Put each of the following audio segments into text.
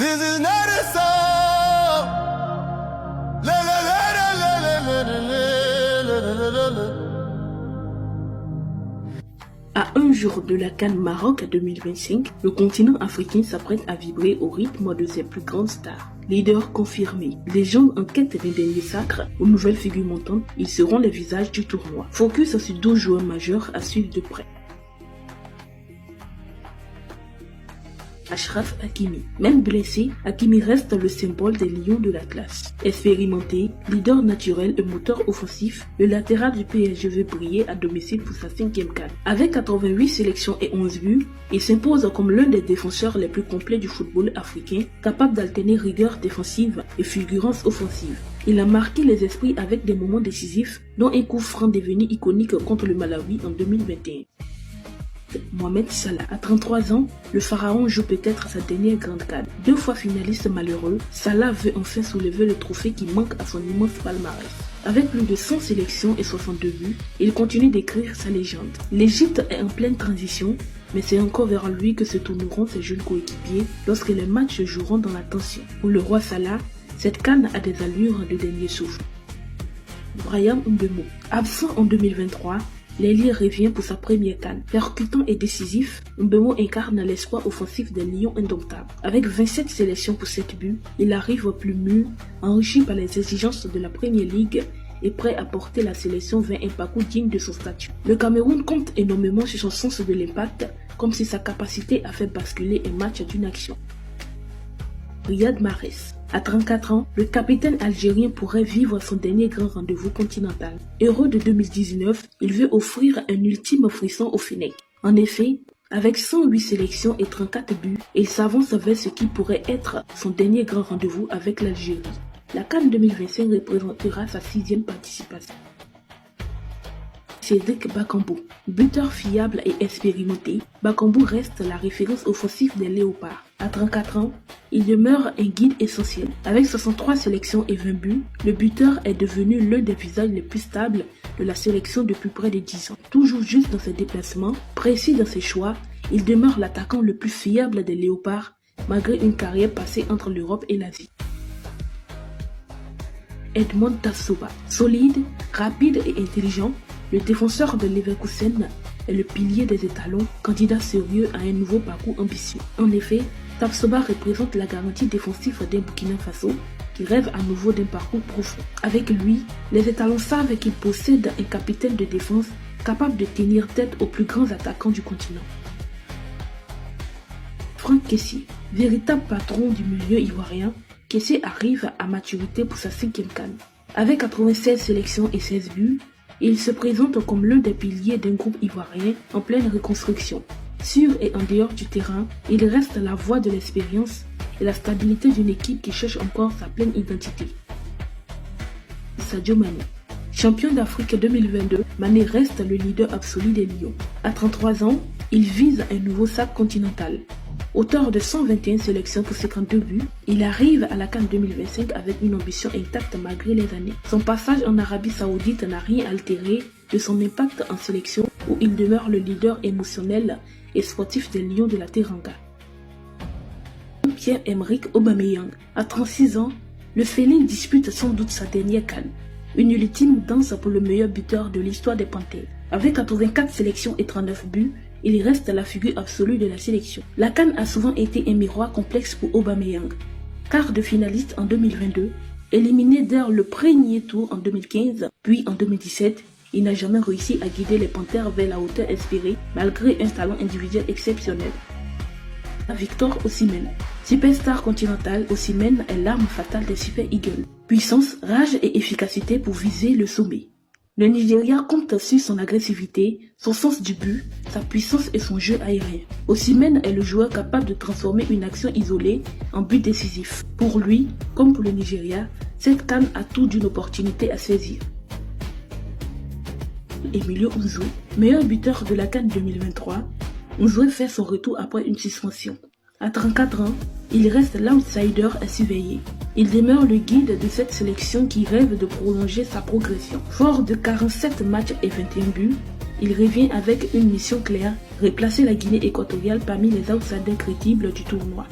This is not a song. La la la la la la la la la la la. À un jour de la CAN Maroc 2025, le continent africain s'apprête à vibrer au rythme de ses plus grandes stars. Leaders confirmés, légendes en quête d'un dernier sacre, aux nouvelles figures montantes, ils seront les visages du tournoi. Focus sur 12 joueurs majeurs à suivre de près. Achraf Hakimi. Même blessé, Hakimi reste le symbole des lions de l'Atlas. Expérimenté, leader naturel et moteur offensif, le latéral du PSG veut briller à domicile pour sa 5e CAN. Avec 88 sélections et 11 buts, il s'impose comme l'un des défenseurs les plus complets du football africain, capable d'alterner rigueur défensive et fulgurance offensive. Il a marqué les esprits avec des moments décisifs, dont un coup franc devenu iconique contre le Malawi en 2021. Mohamed Salah, à 33 ans, le pharaon joue peut-être sa dernière grande CAN. 2 fois finaliste malheureux, Salah veut enfin soulever le trophée qui manque à son immense palmarès. Avec plus de 100 sélections et 62 buts, il continue d'écrire sa légende. L'Égypte est en pleine transition, mais c'est encore vers lui que se tourneront ses jeunes coéquipiers lorsque les matchs se joueront dans la tension. Pour le roi Salah, cette CAN a des allures de dernier souffle. Bryan Mbeumo, absent en 2023, l'ailier revient pour sa première CAN. Percutant et décisif, Mbeumo incarne l'espoir offensif des Lions indomptables. Avec 27 sélections pour 7 buts, il arrive plus mûr, enrichi par les exigences de la Premier League et prêt à porter la sélection vers un parcours digne de son statut. Le Cameroun compte énormément sur son sens de l'impact, comme si sa capacité à faire basculer un match d'une action. Riyad Mahrez. À 34 ans, le capitaine algérien pourrait vivre son dernier grand rendez-vous continental. Heureux de 2019, il veut offrir un ultime frisson au Fennec. En effet, avec 108 sélections et 34 buts, il s'avance vers ce qui pourrait être son dernier grand rendez-vous avec l'Algérie. La CAN 2025 représentera sa 6e participation. Cédric Bakambu. Buteur fiable et expérimenté, Bakambu reste la référence offensive des Léopards. À 34 ans, il demeure un guide essentiel. Avec 63 sélections et 20 buts, le buteur est devenu l'un des visages les plus stables de la sélection depuis près de 10 ans. Toujours juste dans ses déplacements, précis dans ses choix, il demeure l'attaquant le plus fiable des Léopards, malgré une carrière passée entre l'Europe et l'Asie. Edmond Tapsoba. Solide, rapide et intelligent, le défenseur de Leverkusen est le pilier des étalons, candidat sérieux à un nouveau parcours ambitieux. En effet, Tapsoba représente la garantie défensive d'un Burkina Faso qui rêve à nouveau d'un parcours profond. Avec lui, les étalons savent qu'il possède un capitaine de défense capable de tenir tête aux plus grands attaquants du continent. Franck Kessié, véritable patron du milieu ivoirien, Kessié arrive à maturité pour sa 5e CAN. Avec 96 sélections et 16 buts, il se présente comme l'un des piliers d'un groupe ivoirien en pleine reconstruction. Sur et en dehors du terrain, il reste la voix de l'expérience et la stabilité d'une équipe qui cherche encore sa pleine identité. Sadio Mané. Champion d'Afrique 2022, Mané reste le leader absolu des Lions. À 33 ans, il vise un nouveau sac continental. Auteur de 121 sélections pour 52 buts, il arrive à la CAN 2025 avec une ambition intacte malgré les années. Son passage en Arabie Saoudite n'a rien altéré de son impact en sélection où il demeure le leader émotionnel et sportif des Lions de la Teranga. Pierre-Emerick Aubameyang. À 36 ans, le félin dispute sans doute sa dernière CAN. Une ultime danse pour le meilleur buteur de l'histoire des Panthères. Avec 84 sélections et 39 buts, il reste la figure absolue de la sélection. La CAN a souvent été un miroir complexe pour Aubameyang. Quart de finaliste en 2022, éliminé dès le premier tour en 2015, puis en 2017, il n'a jamais réussi à guider les Panthères vers la hauteur espérée malgré un talent individuel exceptionnel. Victor Osimhen. Superstar continental, Osimhen est l'arme fatale des Super Eagles. Puissance, rage et efficacité pour viser le sommet. Le Nigeria compte sur son agressivité, son sens du but, sa puissance et son jeu aérien. Osimhen est le joueur capable de transformer une action isolée en but décisif. Pour lui, comme pour le Nigeria, cette CAN a tout d'une opportunité à saisir. Emilio Nzou, meilleur buteur de la CAN 2023, Nzou fait son retour après une suspension. À 34 ans, il reste l'outsider à surveiller. Il demeure le guide de cette sélection qui rêve de prolonger sa progression. Fort de 47 matchs et 21 buts, il revient avec une mission claire, replacer la Guinée équatoriale parmi les outsiders crédibles du tournoi.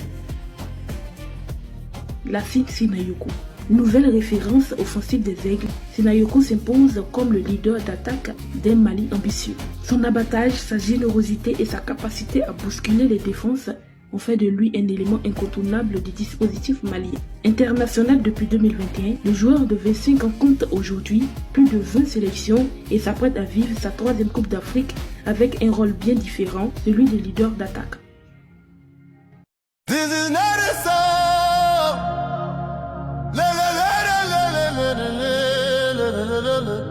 Lassine Sinayoko. Nouvelle référence offensive des Aigles, Sinayoko s'impose comme le leader d'attaque d'un Mali ambitieux. Son abattage, sa générosité et sa capacité à bousculer les défenses ont fait de lui un élément incontournable du dispositif malien. International depuis 2021, le joueur de 25 ans compte aujourd'hui plus de 20 sélections et s'apprête à vivre sa 3e Coupe d'Afrique avec un rôle bien différent, celui de leader d'attaque. This is not a song. La la la la la la la la la la la la.